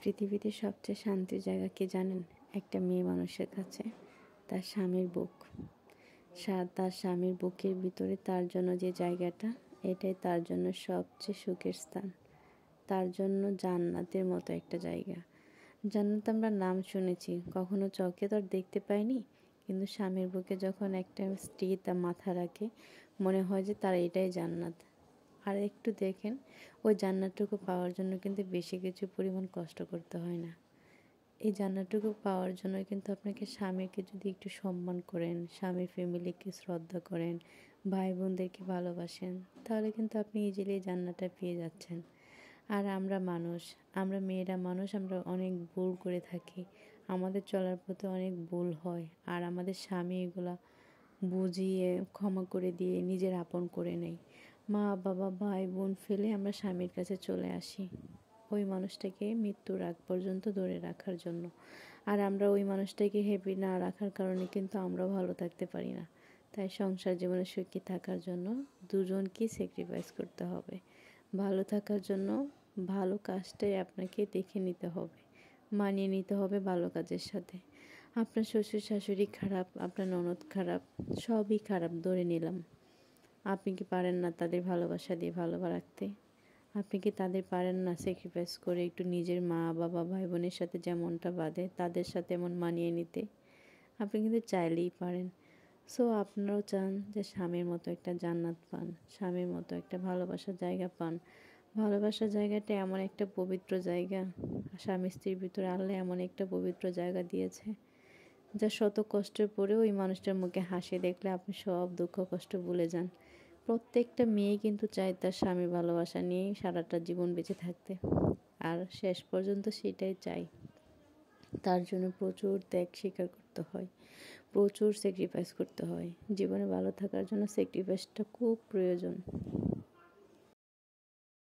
পৃথিবীতে সবচেয়ে শান্তির জায়গা কি জানেন? একটা মেয়ে মানুষের কাছে তার স্বামীর বুক। তার স্বামীর বুকের ভিতরে তার জন্য যে জায়গাটা, এটাই তার জন্য সবচেয়ে সুখের স্থান। তার জন্য জান্নাতের মতো একটা জায়গা। জান্নাত আমরা নাম শুনেছি, কখনো চোখে তো আর দেখতে পাইনি, কিন্তু স্বামীর বুকে যখন একটা স্ত্রী তার মাথা রাখে, মনে হয় যে তার এটাই জান্নাত। আর একটু দেখেন, ওই জান্নাতটুকু পাওয়ার জন্য কিন্তু বেশি কিছু পরিমাণ কষ্ট করতে হয় না। এই জান্নাতটুকু পাওয়ার জন্য কিন্তু আপনাকে স্বামীকে যদি একটু সম্মান করেন, স্বামীর ফ্যামিলিকে শ্রদ্ধা করেন, ভাই বোনদেরকে ভালোবাসেন, তাহলে কিন্তু আপনি ইজিলি এই জান্নাতটা পেয়ে যাচ্ছেন। আর আমরা মানুষ, আমরা মেয়েরা মানুষ, আমরা অনেক ভুল করে থাকি, আমাদের চলার পথে অনেক ভুল হয়। আর আমাদের স্বামী এগুলা বুঝিয়ে ক্ষমা করে দিয়ে নিজের আপন করে নেয়। মা বাবা ভাই বোন ফেলে আমরা স্বামীর কাছে চলে আসি ওই মানুষটাকে মৃত্যুর আগ পর্যন্ত ধরে রাখার জন্য। আর আমরা ওই মানুষটাকে হ্যাপি না রাখার কারণে কিন্তু আমরাও ভালো থাকতে পারি না। তাই সংসার জীবনে সুখী থাকার জন্য দুজনকেই স্যাক্রিফাইস করতে হবে। ভালো থাকার জন্য ভালো কাজটাই আপনাকে দেখে নিতে হবে, মানিয়ে নিতে হবে ভালো কাজের সাথে। আপনার শ্বশুর শাশুড়ি খারাপ, আপনার ননদ খারাপ, সবই খারাপ ধরে নিলাম। আপনি কি পারেন না তাদের ভালোবাসা দিয়ে ভালো রাখতে? আপনি কি তাদের পারেন না স্যাক্রিফাইস করে একটু নিজের মা বাবা ভাই বোনের সাথে যেমনটা বাঁধে তাদের সাথে এমন মানিয়ে নিতে? আপনি কিন্তু চাইলেই পারেন। সো আপনারাও চান যে স্বামীর মতো একটা জান্নাত পান, স্বামীর মতো একটা ভালোবাসার জায়গা পান। ভালোবাসার জায়গাটা এমন একটা পবিত্র জায়গা, স্বামী স্ত্রীর ভিতরে আল্লাহ এমন একটা পবিত্র জায়গা দিয়েছে, যা শত কষ্টের পরেও ওই মানুষটার মুখে হাসি দেখলে আপনি সব দুঃখ কষ্ট ভুলে যান। প্রত্যেকটা মেয়ে কিন্তু চায় তার স্বামীর ভালোবাসা নিয়েই সারাটা জীবন বেঁচে থাকতে, আর শেষ পর্যন্ত সেটাই চাই। তার জন্য প্রচুর ত্যাগ স্বীকার করতে হয়, প্রচুর স্যাক্রিফাইস করতে হয়। জীবনে ভালো থাকার জন্য স্যাক্রিফাইসটা খুব প্রয়োজন।